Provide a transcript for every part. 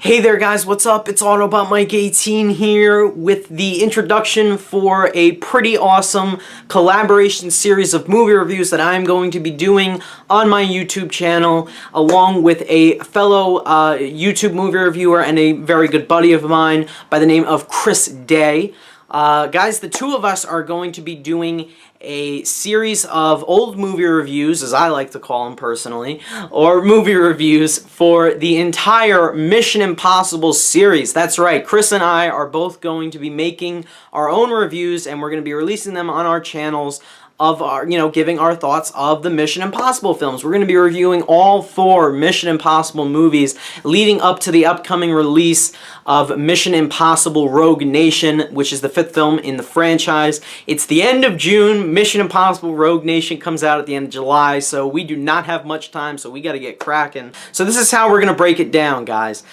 Hey there guys, what's up? It's Autobot Mike 18 here with the introduction for a pretty awesome collaboration series of movie reviews that I'm going to be doing on my YouTube channel along with a fellow YouTube movie reviewer and a very good buddy of mine by the name of Chris Day. Guys, the two of us are going to be doing a series of old movie reviews, as I like to call them personally, or movie reviews for the entire Mission Impossible series. That's right, Chris and I are both going to be making our own reviews, and we're going to be releasing them on our channels of our, giving our thoughts of the Mission Impossible films. We're going to be reviewing all 4 Mission Impossible movies leading up to the upcoming release of Mission Impossible Rogue Nation, which is the 5th film in the franchise. It's the end of June. Mission Impossible Rogue Nation comes out at the end of July, so we do not have much time, so we got to get cracking. So this is how we're going to break it down, guys.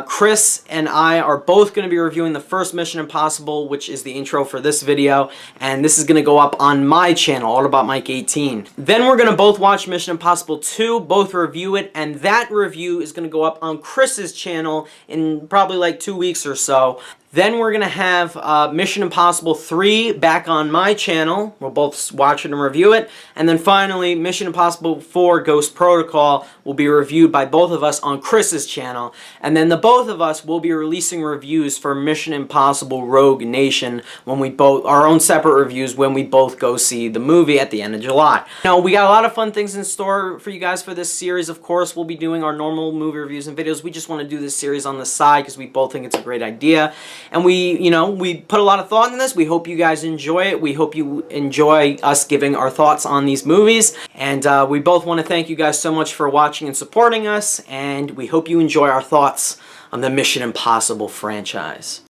Chris and I are both going to be reviewing the first Mission Impossible, which is the intro for this video, and this is going to go up on my channel, Autobot Mike 18. Then we're going to both watch Mission Impossible 2, both review it, and that review is going to go up on Chris's channel in probably like 2 weeks or so. Then we're going to have Mission Impossible 3 back on my channel. We'll both watch it and review it. And then finally, Mission Impossible 4 Ghost Protocol will be reviewed by both of us on Chris's channel. And then the both of us will be releasing reviews for Mission Impossible Rogue Nation when we both, our own separate reviews when we both go see the movie at the end of July. Now, we got a lot of fun things in store for you guys for this series. Of course, we'll be doing our normal movie reviews and videos. We just want to do this series on the side because we both think it's a great idea. And we put a lot of thought into this. We hope you guys enjoy it. We hope you enjoy us giving our thoughts on these movies. And we both want to thank you guys so much for watching and supporting us. And we hope you enjoy our thoughts on the Mission Impossible franchise.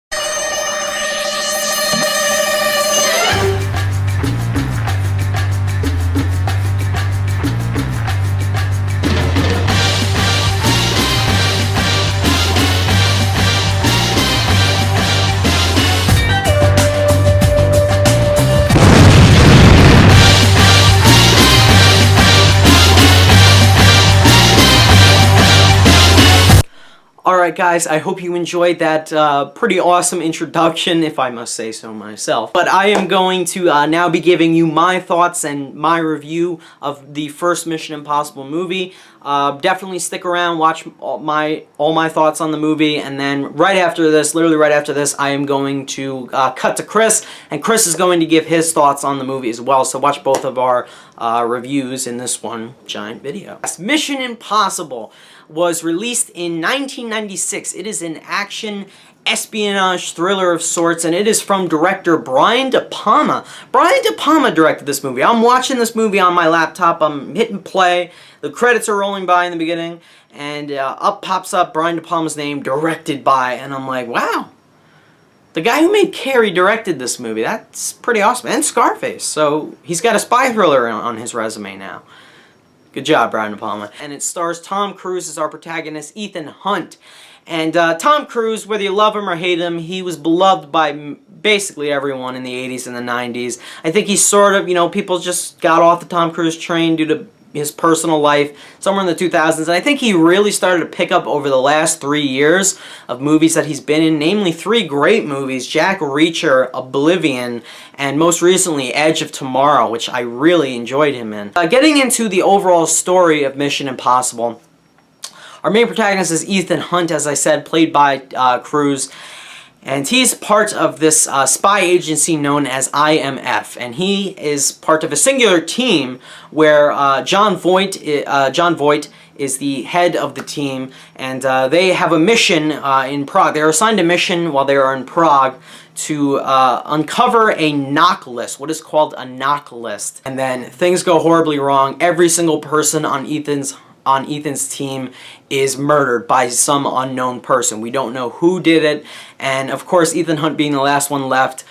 Alright guys, I hope you enjoyed that pretty awesome introduction, if I must say so myself. But I am going to now be giving you my thoughts and my review of the first Mission Impossible movie. Definitely stick around, watch all my thoughts on the movie, and then right after this, literally right after this, I am going to cut to Chris, and Chris is going to give his thoughts on the movie as well, so watch both of our reviews in this one giant video. Mission Impossible was released in 1996. It is an action espionage thriller of sorts, and it is from director Brian DePalma. Brian DePalma directed this movie. I'm watching this movie on my laptop. I'm hitting play. The credits are rolling by in the beginning, and up pops up Brian De Palma's name, directed by, and I'm like, wow. The guy who made Carrie directed this movie. That's pretty awesome. And Scarface. So he's got a spy thriller on his resume now. Good job, Brian De Palma. And it stars Tom Cruise as our protagonist, Ethan Hunt. And Tom Cruise, whether you love him or hate him, he was beloved by basically everyone in the 80s and the 90s. I think he's sort of, people just got off the Tom Cruise train due to his personal life somewhere in the 2000s, and I think he really started to pick up over the last 3 years of movies that he's been in, namely 3 great movies: Jack Reacher, Oblivion, and most recently Edge of Tomorrow, which I really enjoyed him in. Getting into the overall story of Mission Impossible, our main protagonist is Ethan Hunt, as I said, played by Cruise. And he's part of this spy agency known as IMF, and he is part of a singular team where Jon Voight is the head of the team, and they have a mission in Prague. They are assigned a mission while they are in Prague to uncover a knock list, what is called a knock list. And then things go horribly wrong. Every single person on Ethan's team is murdered by some unknown person. We don't know who did it, and of course Ethan Hunt being the last one left,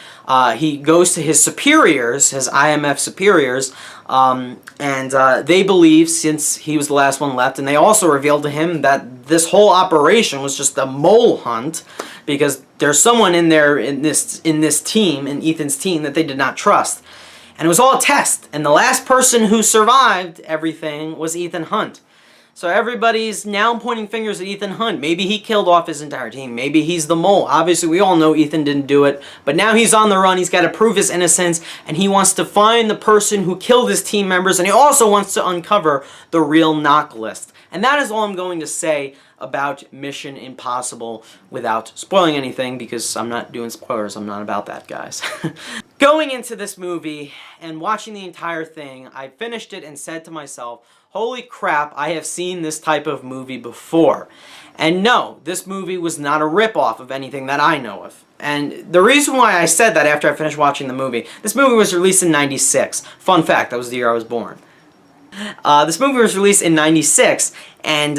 he goes to his superiors, his IMF superiors, and they believe, since he was the last one left, and they also revealed to him that this whole operation was just a mole hunt, because there's someone in there in this team, in Ethan's team, that they did not trust. And it was all a test, and the last person who survived everything was Ethan Hunt. So everybody's now pointing fingers at Ethan Hunt. Maybe he killed off his entire team. Maybe he's the mole. Obviously, we all know Ethan didn't do it. But now he's on the run. He's got to prove his innocence. And he wants to find the person who killed his team members. And he also wants to uncover the real knock list. And that is all I'm going to say about Mission Impossible without spoiling anything, because I'm not doing spoilers. I'm not about that, guys. Going into this movie and watching the entire thing, I finished it and said to myself, holy crap, I have seen this type of movie before. And no, this movie was not a ripoff of anything that I know of. And the reason why I said that after I finished watching the movie, this movie was released in '96. Fun fact, that was the year I was born. This movie was released in '96, and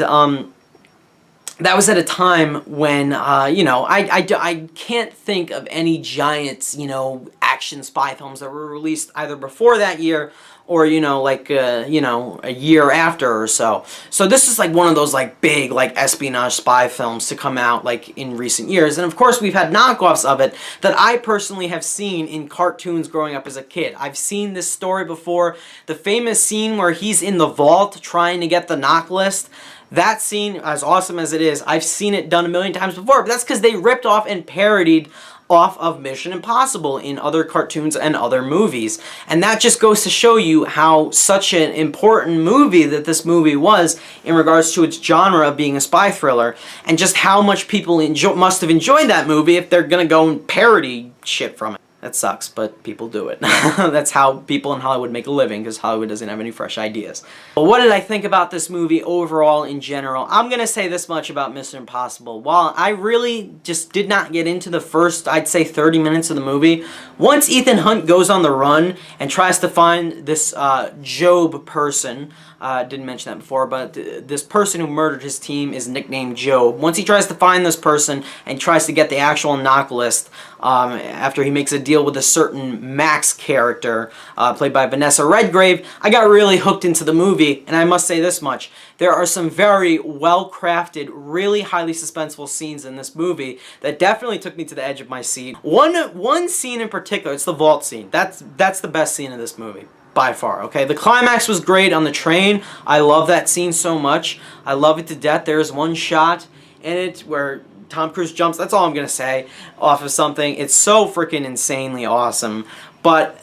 that was at a time when, you know, I can't think of any giant, you know, action spy films that were released either before that year or, you know, like, you know, a year after or so. So this is like one of those like big like espionage spy films to come out like in recent years. And of course we've had knockoffs of it that I personally have seen in cartoons growing up as a kid. I've seen this story before. The famous scene where he's in the vault trying to get the knock list. That scene, as awesome as it is, I've seen it done a million times before, but that's because they ripped off and parodied off of Mission Impossible in other cartoons and other movies. And that just goes to show you how such an important movie that this movie was in regards to its genre of being a spy thriller, and just how much people must have enjoyed that movie if they're gonna go and parody shit from it. That sucks, but people do it. That's how people in Hollywood make a living, because Hollywood doesn't have any fresh ideas. But what did I think about this movie overall in general? I'm going to say this much about Mission Impossible. While I really just did not get into the first, I'd say 30 minutes of the movie, once Ethan Hunt goes on the run and tries to find this Job person, didn't mention that before, but this person who murdered his team is nicknamed Job. Once he tries to find this person and tries to get the actual knock list, after he makes a deal with a certain Max character, played by Vanessa Redgrave, I got really hooked into the movie, and I must say this much. There are some very well-crafted, really highly suspenseful scenes in this movie that definitely took me to the edge of my seat. One scene in particular, it's the vault scene. That's the best scene in this movie. By far, okay? The climax was great on the train. I love that scene so much. I love it to death. There's one shot in it where Tom Cruise jumps, that's all I'm gonna say, off of something. It's so freaking insanely awesome. But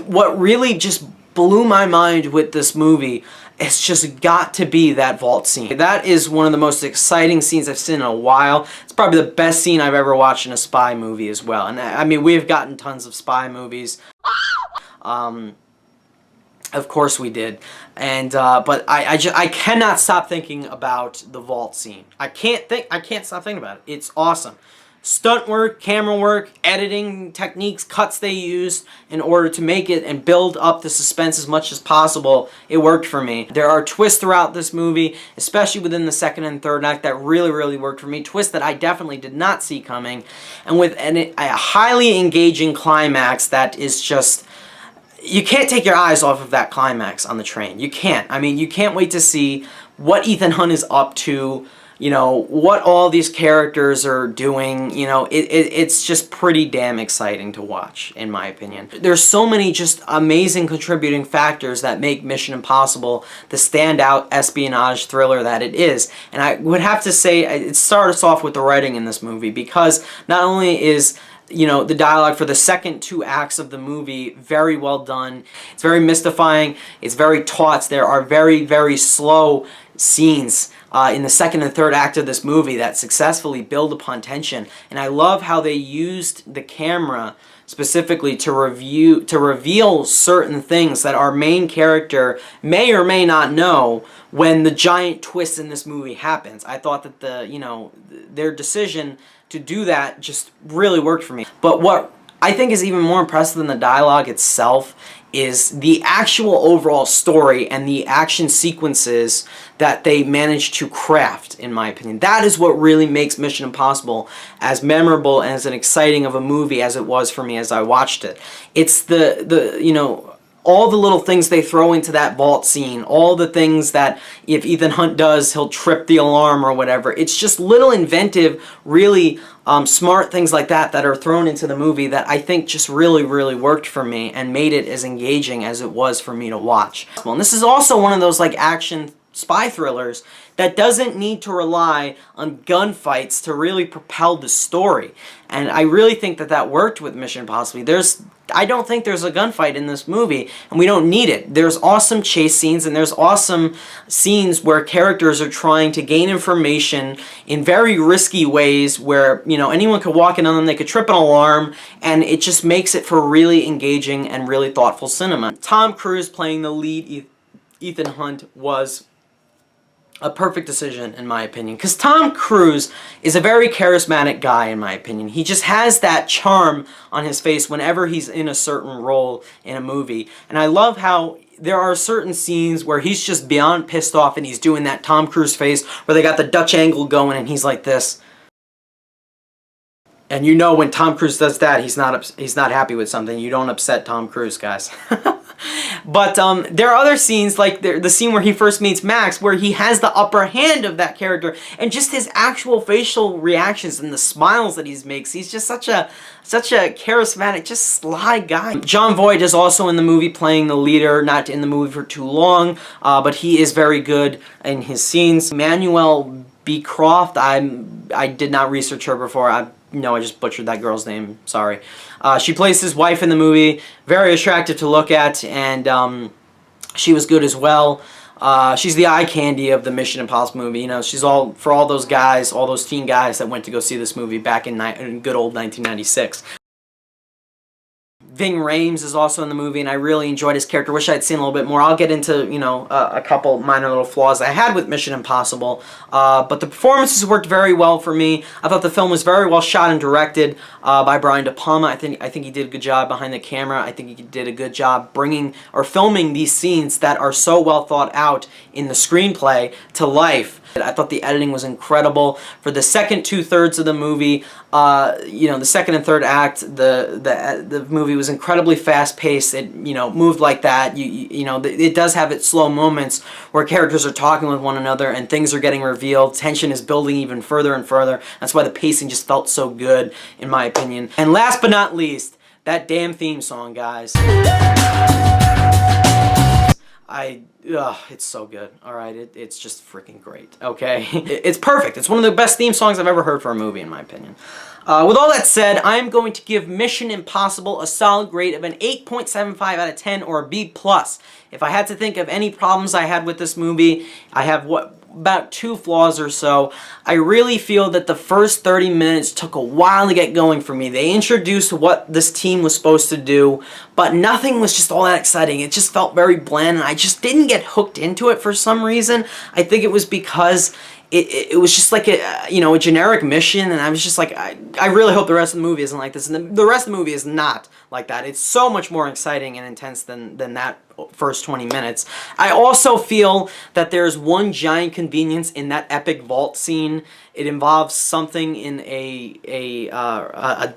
what really just blew my mind with this movie, it's just got to be that vault scene. That is one of the most exciting scenes I've seen in a while. It's probably the best scene I've ever watched in a spy movie as well. And I mean, we've gotten tons of spy movies. Of course we did, and but I cannot stop thinking about the vault scene. I can't stop thinking about it. It's awesome. Stunt work, camera work, editing techniques, cuts they used in order to make it and build up the suspense as much as possible. It worked for me. There are twists throughout this movie, especially within the second and third act, that really worked for me. Twists that I definitely did not see coming, and with a highly engaging climax that is just. You can't take your eyes off of that climax on the train. You can't. I mean, you can't wait to see what Ethan Hunt is up to, you know, what all these characters are doing. You know, it's just pretty damn exciting to watch, in my opinion. There's so many just amazing contributing factors that make Mission Impossible the standout espionage thriller that it is. And I would have to say, it starts off with the writing in this movie, because not only is, you know, the dialogue for the second two acts of the movie very well done. It's very mystifying. It's very taut. There are very slow scenes in the second and third act of this movie that successfully build upon tension. And I love how they used the camera specifically to reveal certain things that our main character may or may not know when the giant twist in this movie happens. I thought that their decision to do that just really worked for me. But what I think is even more impressive than the dialogue itself is the actual overall story and the action sequences that they managed to craft, in my opinion. That is what really makes Mission Impossible as memorable and as an exciting of a movie as it was for me as I watched it. It's all the little things they throw into that vault scene, all the things that if Ethan Hunt does, he'll trip the alarm or whatever. It's just little inventive, really smart things like that that are thrown into the movie that I think just really worked for me and made it as engaging as it was for me to watch. And this is also one of those like action spy thrillers that doesn't need to rely on gunfights to really propel the story. And I really think that that worked with Mission Impossible. I don't think there's a gunfight in this movie, and we don't need it. There's awesome chase scenes, and there's awesome scenes where characters are trying to gain information in very risky ways where, you know, anyone could walk in on them, they could trip an alarm, and it just makes it for really engaging and really thoughtful cinema. Tom Cruise playing the lead Ethan Hunt was a perfect decision, in my opinion, because Tom Cruise is a very charismatic guy, in my opinion. He just has that charm on his face whenever he's in a certain role in a movie, and I love how there are certain scenes where he's just beyond pissed off and he's doing that Tom Cruise face where they got the Dutch angle going and he's like this. And you know when Tom Cruise does that, he's not happy with something. You don't upset Tom Cruise, guys. But there are other scenes, like the scene where he first meets Max, where he has the upper hand of that character, and just his actual facial reactions and the smiles that he makes. He's just such a charismatic, just sly guy. Jon Voight is also in the movie playing the leader, not in the movie for too long, but he is very good in his scenes. Manuel B. Croft, I did not research her before. No, I just butchered that girl's name. Sorry. She plays his wife in the movie. Very attractive to look at, and she was good as well. She's the eye candy of the Mission Impossible movie. You know, she's for all those guys, all those teen guys that went to go see this movie back in good old 1996. Ving Rhames is also in the movie, and I really enjoyed his character. Wish I'd seen a little bit more. I'll get into, you know, a couple minor little flaws I had with Mission Impossible, but the performances worked very well for me. I thought the film was very well shot and directed by Brian DePalma. I think he did a good job behind the camera. I think he did a good job filming these scenes that are so well thought out in the screenplay to life. I thought the editing was incredible. For the second 2/3 of the movie, you know, the second and third act, the movie was incredibly fast-paced. It, you know, moved like that. You know, it does have its slow moments where characters are talking with one another and things are getting revealed. Tension is building even further and further. That's why the pacing just felt so good, in my opinion. And last but not least, that damn theme song, guys. It's so good. All right, it's just freaking great. Okay, it's perfect. It's one of the best theme songs I've ever heard for a movie, in my opinion. With all that said, I'm going to give Mission Impossible a solid grade of an 8.75 out of 10 or a B+. If I had to think of any problems I had with this movie, I have about 2 flaws or so. I really feel that the first 30 minutes took a while to get going for me. They introduced what this team was supposed to do, but nothing was just all that exciting. It just felt very bland, and I just didn't get hooked into it for some reason. I think it was because it was just like a generic mission, and I was just like, I really hope the rest of the movie isn't like this, and the rest of the movie is not like that. It's so much more exciting and intense than that first 20 minutes. I also feel that there's one giant convenience in that epic vault scene. It involves something in a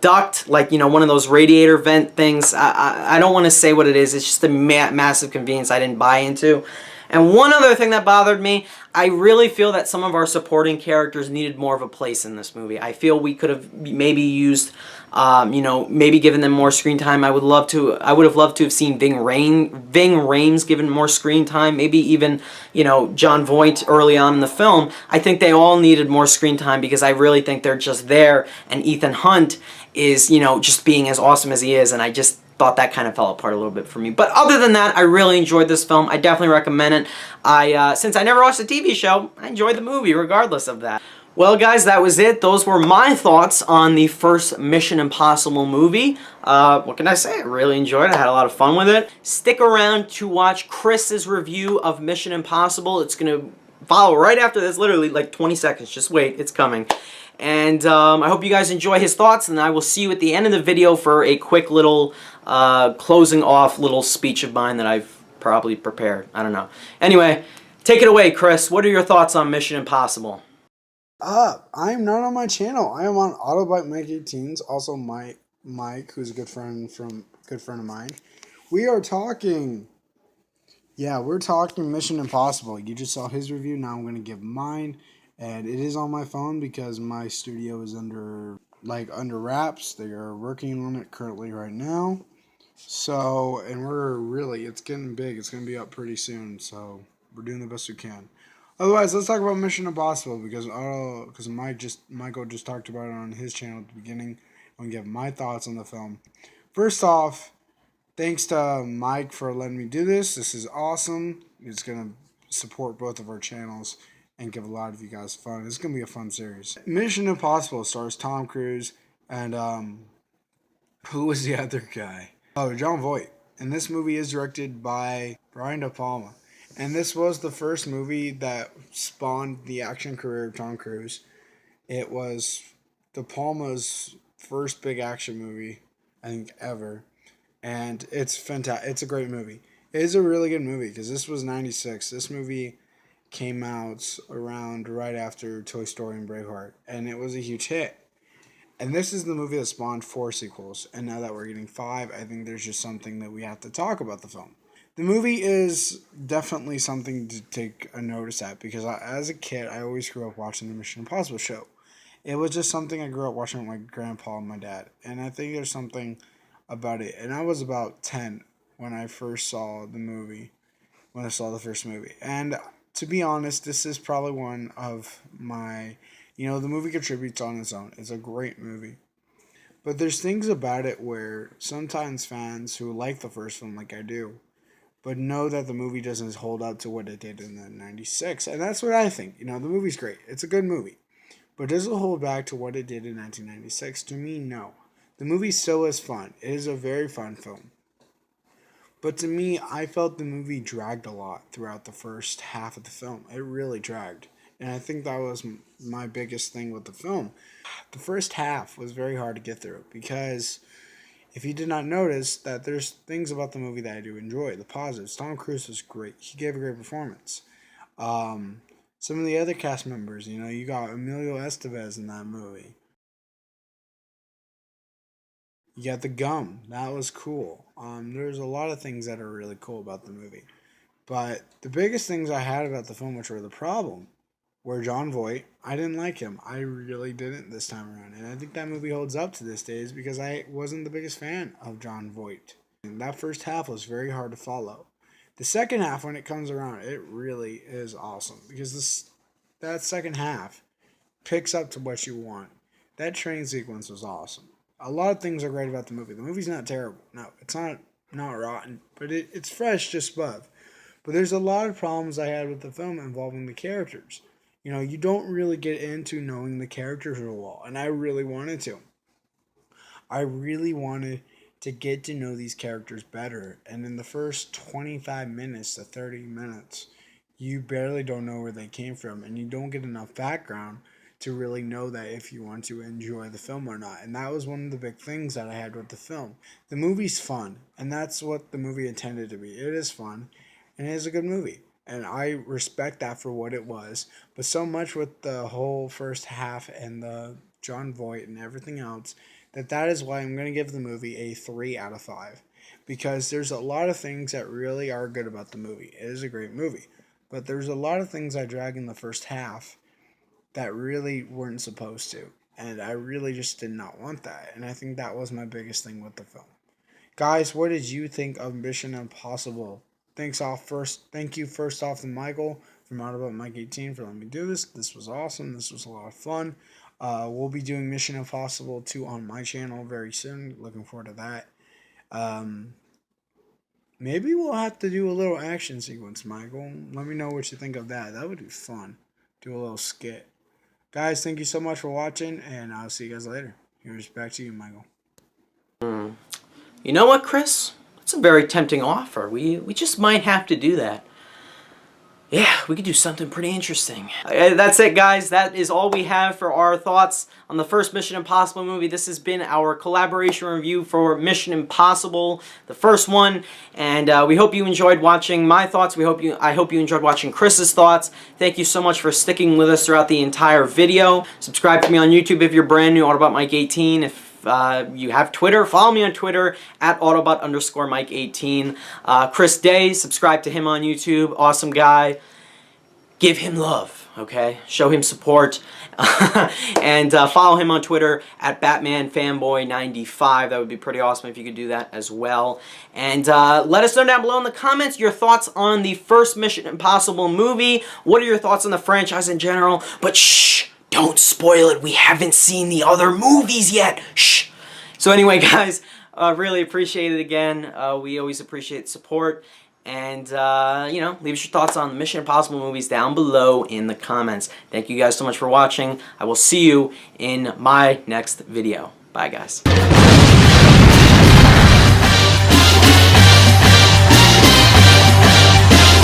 duct, like, you know, one of those radiator vent things. I don't want to say what it is. It's just a massive convenience I didn't buy into. And one other thing that bothered me, I really feel that some of our supporting characters needed more of a place in this movie. I feel we could have maybe used, you know, maybe given them more screen time. I would have loved to have seen Ving Rhames given more screen time. Maybe even, you know, Jon Voight early on in the film. I think they all needed more screen time because I really think they're just there. And Ethan Hunt is, you know, just being as awesome as he is, and I just thought that kind of fell apart a little bit for me. But other than that, I really enjoyed this film. I definitely recommend it. Since I never watched the TV show, I enjoyed the movie regardless of that. Well, guys, that was it. Those were my thoughts on the first Mission Impossible movie. What can I say? I really enjoyed it. I had a lot of fun with it. Stick around to watch Chris's review of Mission Impossible. It's going to follow right after this, literally like 20 seconds. Just wait, it's coming. And I hope you guys enjoy his thoughts, and I will see you at the end of the video for a quick little closing off little speech of mine that I've probably prepared. I don't know. Anyway, take it away, Chris. What are your thoughts on Mission Impossible? I'm not on my channel. I am on Autobike Mike 18s. Also, Mike, who's a good friend of mine. We are talking. Yeah, we're talking Mission Impossible. You just saw his review. Now I'm going to give mine, and it is on my phone because my studio is under wraps. They are working on it currently right now. So, and it's getting big. It's going to be up pretty soon. So we're doing the best we can. Otherwise, let's talk about Mission Impossible because Michael just talked about it on his channel at the beginning. I'm gonna give my thoughts on the film. First off, thanks to Mike for letting me do this. This is awesome. It's gonna support both of our channels and give a lot of you guys fun. It's gonna be a fun series. Mission Impossible stars Tom Cruise and who was the other guy? Oh, Jon Voight. And this movie is directed by Brian DePalma. And this was the first movie that spawned the action career of Tom Cruise. It was De Palma's first big action movie, I think, ever. And it's fantastic. It's a great movie. It is a really good movie because this was 96. This movie came out around right after Toy Story and Braveheart. And it was a huge hit. And this is the movie that spawned 4 sequels. And now that we're getting 5, I think there's just something that we have to talk about the film. The movie is definitely something to take a notice at because as a kid, I always grew up watching the Mission Impossible show. It was just something I grew up watching with my grandpa and my dad. And I think there's something about it. And I was about 10 when I first saw the movie, when I saw the first movie. And to be honest, this is probably one of my, the movie contributes on its own. It's a great movie. But there's things about it where sometimes fans who like the first film like I do, but know that the movie doesn't hold up to what it did in the 96. And that's what I think. The movie's great. It's a good movie. But does it hold back to what it did in 1996? To me, no. The movie still is fun. It is a very fun film. But to me, I felt the movie dragged a lot throughout the first half of the film. It really dragged. And I think that was my biggest thing with the film. The first half was very hard to get through because if you did not notice that there's things about the movie that I do enjoy. The positives. Tom Cruise was great. He gave a great performance. Some of the other cast members, you got Emilio Estevez in that movie. You got the gum. That was cool. There's a lot of things that are really cool about the movie. But the biggest things I had about the film, which were the problem, were Jon Voight. I didn't like him. I really didn't this time around. And I think that movie holds up to this day is because I wasn't the biggest fan of Jon Voight. And that first half was very hard to follow. The second half, when it comes around, it really is awesome. Because that second half picks up to what you want. That train sequence was awesome. A lot of things are great about the movie. The movie's not terrible. No, it's not rotten. But it's fresh just above. But there's a lot of problems I had with the film involving the characters. You don't really get into knowing the characters real well. And I really wanted to. I really wanted to get to know these characters better. And in the first 25 minutes to 30 minutes, you barely don't know where they came from. And you don't get enough background to really know that if you want to enjoy the film or not. And that was one of the big things that I had with the film. The movie's fun. And that's what the movie intended to be. It is fun. And it is a good movie. And I respect that for what it was. But so much with the whole first half and the Jon Voight and everything else, that is why I'm going to give the movie a 3 out of 5. Because there's a lot of things that really are good about the movie. It is a great movie. But there's a lot of things I drag in the first half that really weren't supposed to. And I really just did not want that. And I think that was my biggest thing with the film. Guys, what did you think of Mission Impossible? Thank you first off to Michael from Autobot Mike 18 for letting me do this. This was awesome. This was a lot of fun. We'll be doing Mission Impossible 2 on my channel very soon. Looking forward to that. Maybe we'll have to do a little action sequence, Michael. Let me know what you think of that. That would be fun. Do a little skit. Guys, thank you so much for watching, and I'll see you guys later. Here's back to you, Michael. You know what, Chris? It's a very tempting offer. We just might have to do that. Yeah, we could do something pretty interesting. That's it, guys. That is all we have for our thoughts on the first Mission Impossible movie. This has been our collaboration review for Mission Impossible, the first one. And we hope you enjoyed watching my thoughts. I hope you enjoyed watching Chris's thoughts. Thank you so much for sticking with us throughout the entire video. Subscribe to me on YouTube if you're brand new, Autobot Mike 18. If you have Twitter, follow me on Twitter at Autobot_Mike18. Chris Day, subscribe to him on YouTube. Awesome guy. Give him love, okay? Show him support. And follow him on Twitter at BatmanFanboy95. That would be pretty awesome if you could do that as well. And let us know down below in the comments your thoughts on the first Mission Impossible movie. What are your thoughts on the franchise in general? But shh, don't spoil it. We haven't seen the other movies yet. Shh. So anyway, guys, really appreciate it again. We always appreciate support. And, you know, leave us your thoughts on the Mission Impossible movies down below in the comments. Thank you guys so much for watching. I will see you in my next video. Bye, guys.